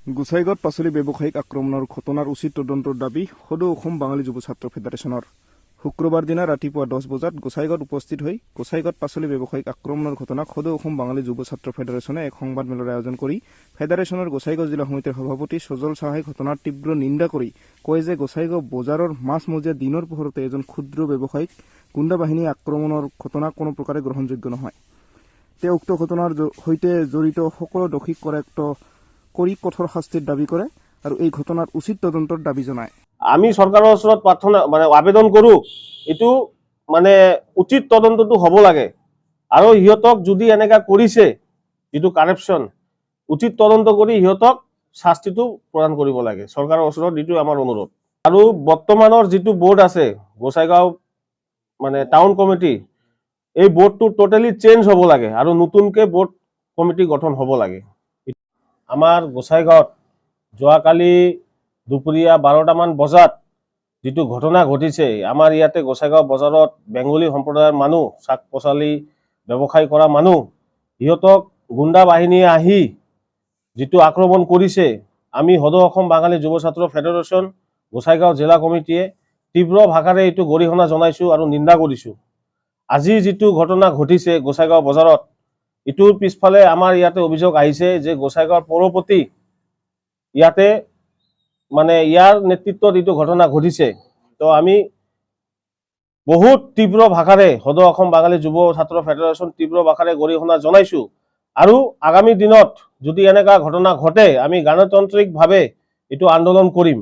গোসাইগাঁৱত পাচলি ব্যৱসায়িক আক্ৰমণৰ ঘটনাৰ উচিত তদন্তৰ দাবী সদৌ অসম বাঙালী যুৱ ছাত্ৰ ফেডাৰেশ্যনৰ। শুক্ৰবাৰ দিনা ৰাতিপুৱা 10 বজাত গোসাইগাঁৱত উপস্থিত হৈ গোসাইগাঁৱত পাচলি ব্যৱসায়িক আক্ৰমণৰ ঘটনাক সদৌ অসম বাঙালী যুৱ ছাত্ৰ ফেডাৰেশ্যনে এক সংবাদমেলৰ আয়োজন কৰি ফেডাৰেশ্যনৰ গোসাইগাঁও জিলা সমিতিৰ সভাপতি সজল সাহাই ঘটনাৰ তীব্ৰ নিন্দা কৰি কয় যে গোসাইগাঁও বজাৰৰ মাজমজিয়া দিনৰ পোহৰতে এজন ক্ষুদ্ৰ ব্যৱসায়িক গুণ্ডা বাহিনীয়ে আক্ৰমণৰ ঘটনা কোনো প্ৰকাৰে গ্ৰহণযোগ্য নহয়। তেওঁ উক্ত ঘটনাৰ সৈতে জড়িত সকলো দোষীক কৰায়ত্ব কৰি কঠোৰ শাস্তিৰ দাবী কৰে আৰু এই ঘটনাৰ উচিত তদন্তৰ দাবী জনায়। আমি চৰকাৰৰ ওচৰত প্ৰাৰ্থনা আবেদন কৰোঁ, এইটো উচিত তদন্তটো হ'ব লাগে আৰু সিহঁতক যদি এনেকা কৰিছে যিটো কাৰাপশ্যন উচিত তদন্ত কৰি সিহঁতক শাস্তিটো প্ৰদান কৰিব লাগে। চৰকাৰৰ ওচৰত এইটো আমাৰ অনুৰোধ। আৰু বৰ্তমানৰ যিটো বোৰ্ড আছে গোসাইগাঁও টাউন কমিটি, এই বোৰ্ডটো টোটেলি চেঞ্জ হ'ব লাগে আৰু নতুনকৈ বোৰ্ড কমিটি গঠন হ'ব লাগে। আমাৰ গোসাইগাঁৱত যোৱাকালি দুপৰীয়া 12টামান বজাত যিটো ঘটনা ঘটিছে, আমাৰ ইয়াতে গোসাইগাঁও বজাৰত বেংগলী সম্প্ৰদায়ৰ মানুহ, শাক পাচলি ব্যৱসায় কৰা মানুহ, সিহঁতক গুণ্ডা বাহিনীয়ে আহি যিটো আক্ৰমণ কৰিছে, আমি সদৌ অসম বাঙালী যুৱ ছাত্ৰ ফেডাৰেশ্যন গোসাইগাঁও জিলা কমিটিয়ে তীব্ৰ ভাষাৰে এইটো গৰিহণা জনাইছোঁ আৰু নিন্দা কৰিছোঁ। আজি যিটো ঘটনা ঘটিছে গোসাইগাঁও বজাৰত, ইটোৰ পিছফালে আমাৰ ইয়াতে অভিযোগ আহিছে যে গোসাইগাঁৱৰ পৌৰপতি ইয়াতে ইয়াৰ নেতৃত্বত এইটো ঘটনা ঘটিছে। তো আমি বহুত তীব্ৰ ভাষাৰে সদৌ অসম বাঙালী যুৱ ছাত্ৰ ফেডাৰেশ্যন তীব্ৰ ভাষাৰে গৰিহণা জনাইছোঁ আৰু আগামী দিনত যদি এনেকুৱা ঘটনা ঘটে আমি গণতান্ত্ৰিকভাৱে এইটো আন্দোলন কৰিম।